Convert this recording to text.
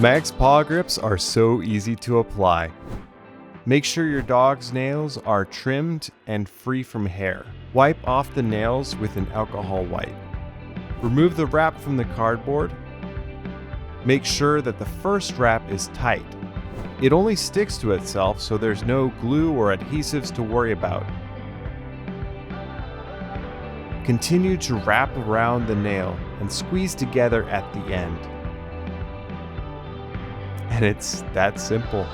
Max paw grips are so easy to apply. Make sure your dog's nails are trimmed and free from hair. Wipe off the nails with an alcohol wipe. Remove the wrap from the cardboard. Make sure that the first wrap is tight. It only sticks to itself, so there's no glue or adhesives to worry about. Continue to wrap around the nail and squeeze together at the end. And it's that simple.